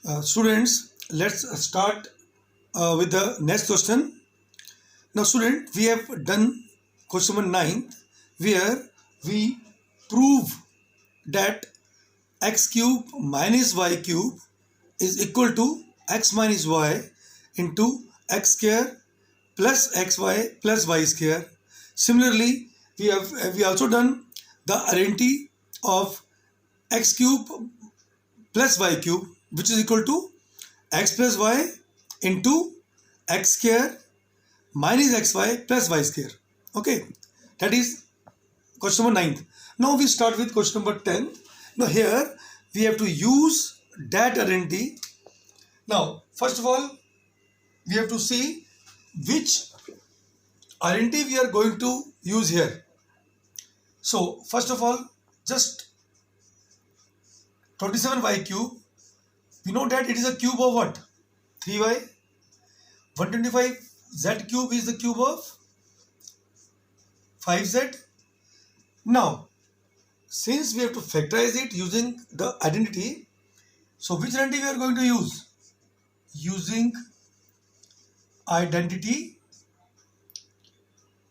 Students, let's start with the next question. Now, student, we have done question number 9, where we prove that x cube minus y cube is equal to x minus y into x square plus xy plus y square. Similarly, we also done the identity of x cube plus y cube, which is equal to x plus y into x square minus xy plus y square. Okay, that is question number 9. Now we start with question number 10. Now here we have to use that identity. Now first of all, we have to see which identity we are going to use here. So first of all, just 27y cube, we know that it is a cube of what? 3y. 125z cube is the cube of 5z. Now, since we have to factorize it using the identity, so which identity we are going to use? Using identity.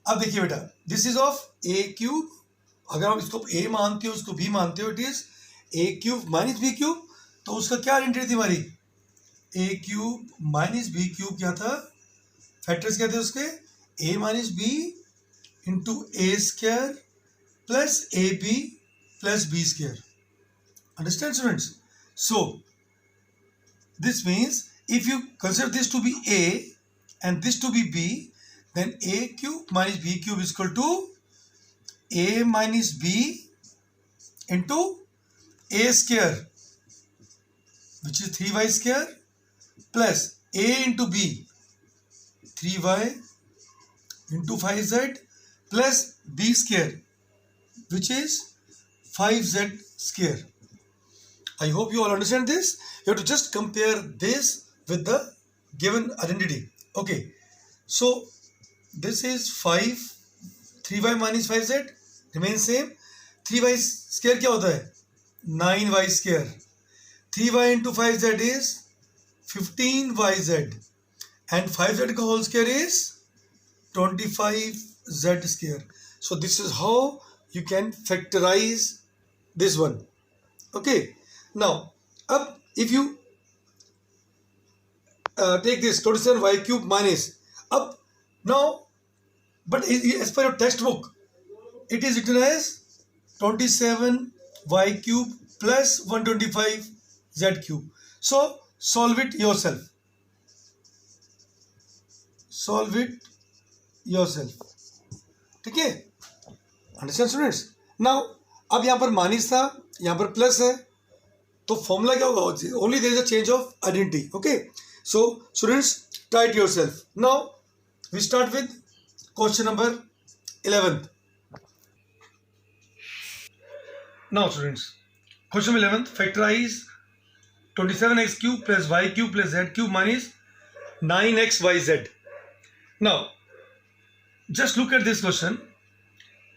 अब देखिए बेटा, this is of a cube. अगर आप इसको a मानते हो, उसको b मानते हो, it is a cube minus b cube. तो उसका क्या आइडेंटिटी थी हमारी? a cube minus b cube क्या था? फैक्टर्स क्या थे उसके? a minus b into a square plus ab plus b square. Understand, students? So this means if you consider this to be a and this to be b, then a cube minus b cube is equal to a minus b into a square, which is 3y square, plus a into b, 3y into 5z, plus b square, which is 5z square. I hope you all understand this. You have to just compare this with the given identity. Okay, so this is 3y minus 5z remains same. 3y square क्या होता है? 9y square. 3y into 5z is 15yz, and 5z का whole square is 25z square. So this is how you can factorize this one. Okay, now up if you take this 27y cube minus up now, but as per your textbook it is written as 27y cube plus 125z cube. So solve it yourself. Solve it yourself. ठीक है? Understand, students? Now अब यहाँ पर minus था, यहाँ पर plus है, तो फॉर्मूला क्या होगा? Only there is a change of identity. Okay, so students, try it yourself. Now we start with question number 11. Now students, question number 11, factorize 27x cube plus y cube plus z cube minus 9xyz. Now just look at this question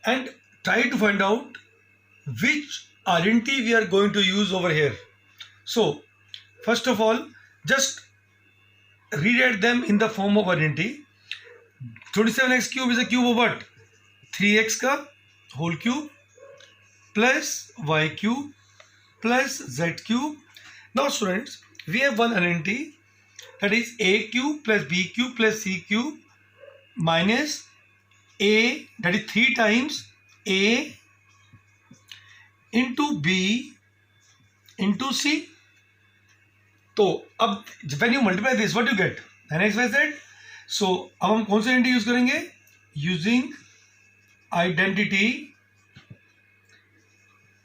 and try to find out which identity we are going to use over here. So first of all, just rewrite them in the form of identity. 27x cube is a cube of what? 3x का whole cube plus y cube plus z cube. Now students, we have one identity, that is a cube plus b cube plus c cube minus a, that is 3 times a into b into c. तो अब when you multiply this, what you get? 9xyz. So अब हम कौन सी identity use करेंगे? Using identity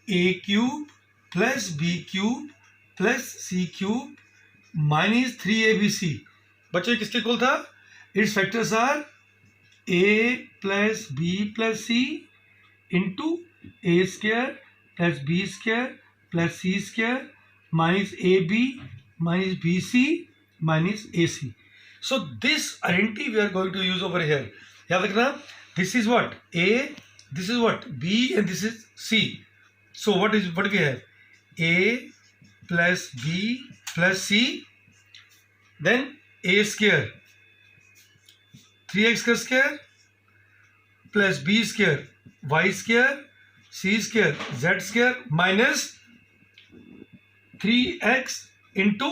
a cube plus b cube plus c cube minus 3abc. बच्चों किसके equal था? Its factors are a plus b plus c into a square plus b square plus c square minus ab minus bc minus ac. So this identity we are going to use over here. याद रखना, this is what? A, this is what? B, and this is C. So what we have? A plus b plus c, then a square 3x square plus b square y square c square z square minus 3x into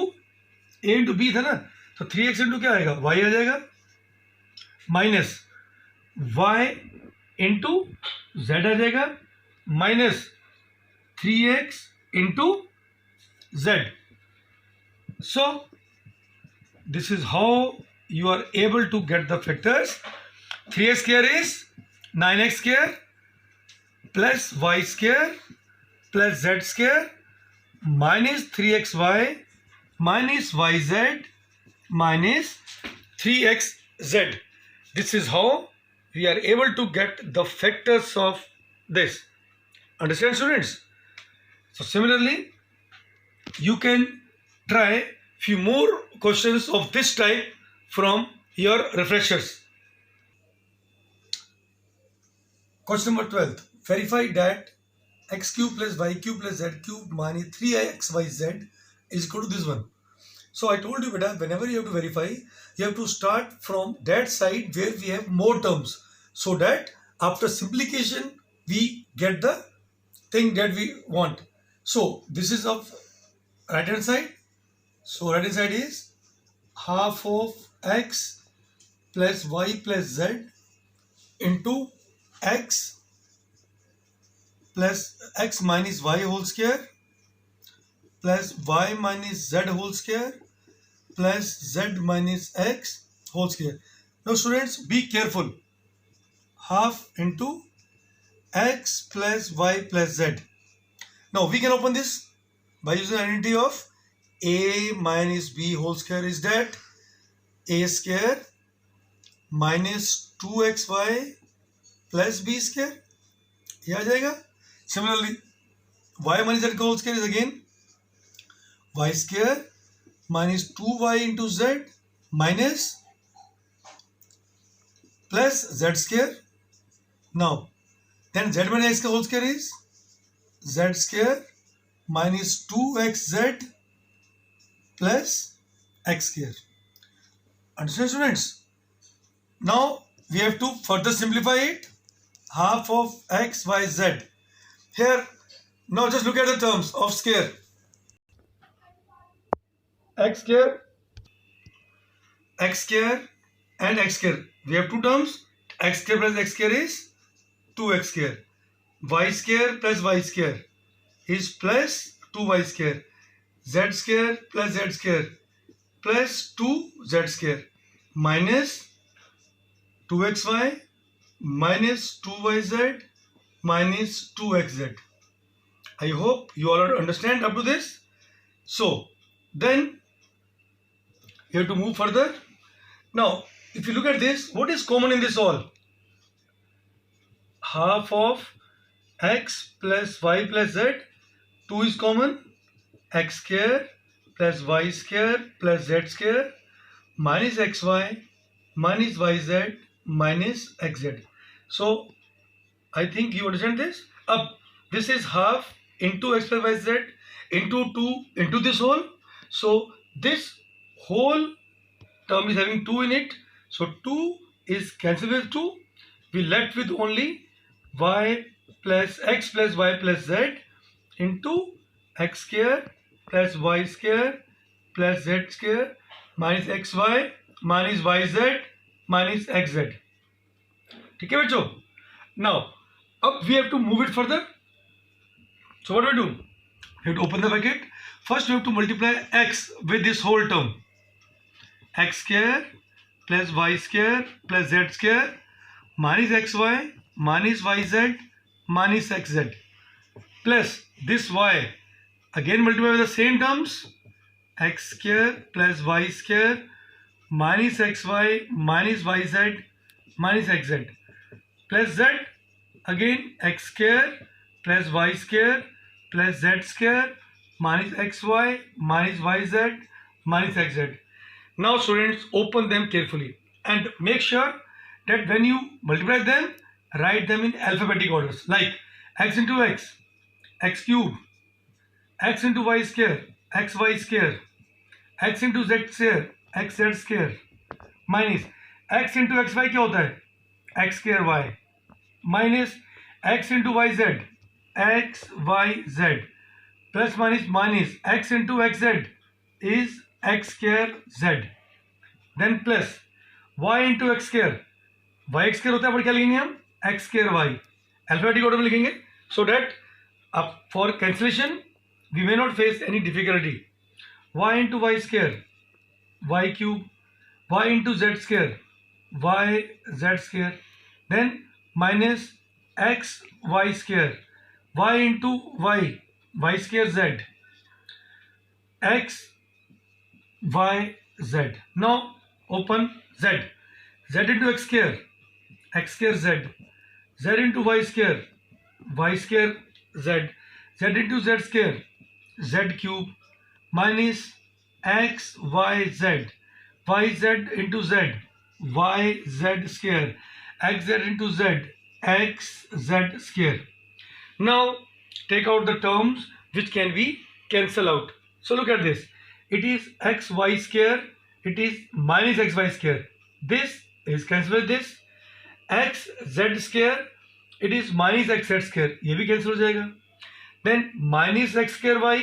a into b था ना, तो 3x into क्या आएगा, y आ जाएगा, minus y into z आ जाएगा, minus 3x into z. So this is how you are able to get the factors. 3x square is 9x square plus y square plus z square minus 3xy minus yz minus 3xz. This is how we are able to get the factors of this. Understand, students? So similarly, you can try few more questions of this type from your refreshers. Question number 12. Verify that x cube plus y cube plus z cube minus 3xyz is equal to this one. So I told you, beta, whenever you have to verify, you have to start from that side where we have more terms, so that after simplification we get the thing that we want. So this is of right hand side. So right hand side is half of x plus y plus z into x plus x minus y whole square plus y minus z whole square plus z minus x whole square. Now students, be careful. Half into x plus y plus z. Now we can open this by using the identity of a minus b whole square is that a square minus 2xy plus b square. ये आ जाएगा. Similarly, y minus z whole square is again y square minus 2y into z minus plus z square. Now, then z minus x whole square is z square minus 2xz plus x square. Understand, students? Now we have to further simplify it. Half of x y z. Here, now just look at the terms of square. X square and x square. We have two terms. X square plus x square is 2x square. Y square plus y square is plus 2y square. Z square plus z square plus 2z square minus 2xy minus 2yz minus 2xz. I hope you all understand up to this. So then you have to move further. Now if you look at this, what is common in this all? Half of x plus y plus z, 2 is common, x square plus y square plus z square minus xy minus yz minus xz. So I think you understand this. Up, this is half into x plus yz into 2 into this whole. So this whole term is having 2 in it. So 2 is cancelled with 2. We left with only y plus x plus y plus z into x square plus y square plus z square minus xy minus yz minus xz. ठीक है बच्चों? Now, up we have to move it further. So what do we do? We have to open the bracket. First we have to multiply x with this whole term. X square plus y square plus z square minus xy minus yz minus xz plus this y again multiply with the same terms, x square plus y square minus xy minus yz minus xz plus z again x square plus y square plus z square minus xy minus yz minus xz. Now students, open them carefully and make sure that when you multiply them, write them in alphabetic orders, like x into x, x cube, x into y square, x y square, x into z square, x z square, minus x into x y क्या होता है, x square y, minus x into y z, x y z, plus minus minus x into x z is x square z, then plus y into x square, y x square होता है, पर क्या लिखेंगे हम, x square y, alphabetic order में लिखेंगे, so that अब for cancellation we may not face any difficulty, y into y square, y cube, y into z square, y z square, then minus x y square, y into y, y square z, x y z, now open z, z into x square, x square z, z into y square, y square z, z into z square, z cube, minus x y z, y z into z, y z square, x Z into Z, x z square. Now take out the terms which can be cancel out. So look at this. It is xy square. It is minus xy square. This is cancel with this. xz square. It is minus xz square. ये भी cancel हो जाएगा. Then minus x square y.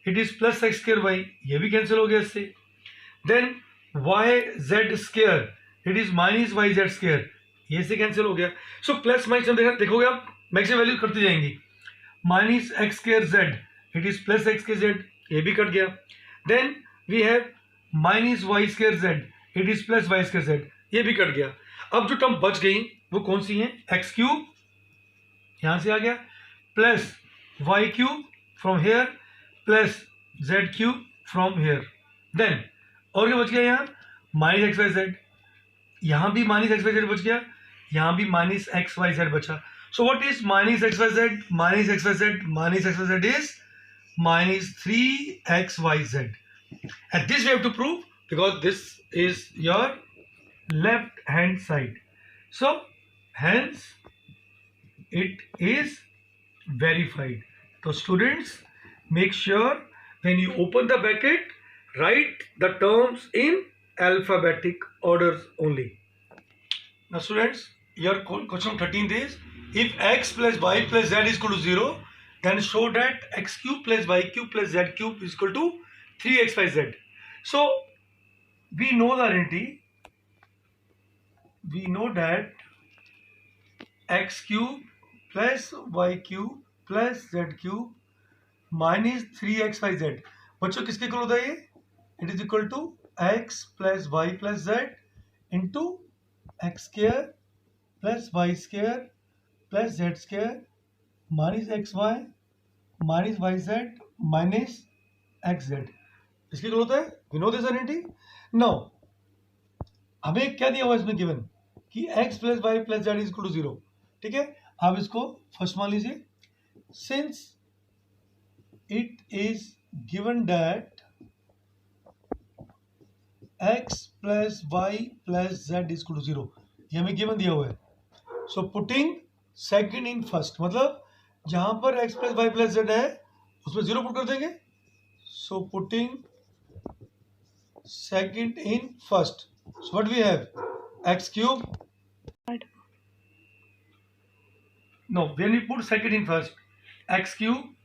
It is plus x square y. ये भी cancel हो गया इससे. Then yz square. It is minus yz square. ये से cancel हो गया. So plus minus हम देखोगे आप मैक्सिमम वैल्यू करती जाएंगी. Minus x square z, it is plus x के जेड, ये भी कट गया. Then we have minus y square z, it is plus y square z, ये भी कट गया. अब जो टर्म बच गई वो कौन सी है, एक्स क्यूब यहां से आ गया, plus y cube from here, plus z cube from here. Then और क्या बच गया यहाँ, माइनस एक्स वाई जेड, यहां भी माइनस एक्स वाई जेड बच गया, यहां भी माइनस एक्स वाई जेड बचा. So what is minus xyz? Minus xyz, minus xyz is minus 3xyz. And this we have to prove because this is your left hand side. So hence it is verified. So students, make sure when you open the bracket, write the terms in alphabetic orders only. Now students, your question 13th is, if x plus y plus z is equal to 0, then show that x cube plus y cube plus z cube is equal to 3xyz. So we know the identity. We know that x cube plus y cube plus z cube minus 3xyz. बच्चों किसके equal होता है ये? It is equal to x plus y plus z into x square plus y square plus z square minus xy minus yz minus xz. इसकी equal होता है. We know this identity. Now हमें क्या दिया हुआ इसमें गिवन कि x plus y plus z is equal to 0. ठीक है, आप इसको फर्स्ट मान लीजिए. Since it is given that x plus y plus z is equal to 0, ये हमें गिवन दिया हुआ है. So putting second in first, मतलब जहां पर x plus y plus z है उसमें 0 पुट कर देंगे. So putting second in first, so what we have, x cube, no when we put second in first, x cube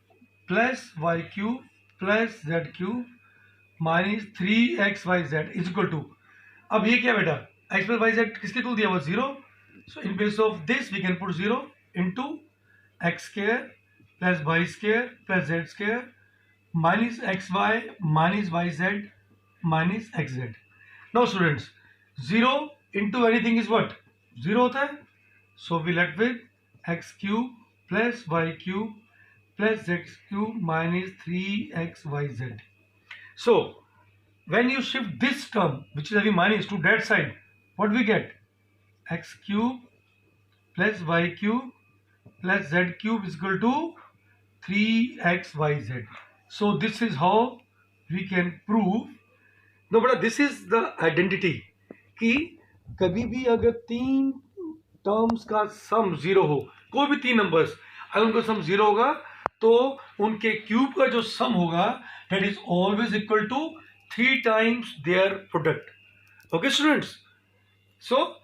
plus y cube plus z cube minus 3xyz is equal to, अब ये क्या बेटा, x plus y z किसके equal दिया हुआ, 0. So in place of this we can put 0 into x square plus y square plus z square minus xy minus yz minus xz. Now students, 0 into anything is what, 0 होता है. So we left with x cube plus y cube plus z cube minus 3xyz. So when you shift this term which is having minus to that side, what we get, x cube plus y cube plus z cube is equal to 3xyz. So this is how we can prove. No, but this is the identity कि कभी भी अगर तीन terms का सम 0 हो, कोई भी तीन नंबर्स अगर उनका सम 0 होगा तो उनके क्यूब का जो सम होगा that is always equal to 3 times their product. Okay students, so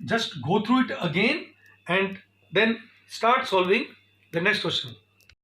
just go through it again and then start solving the next question.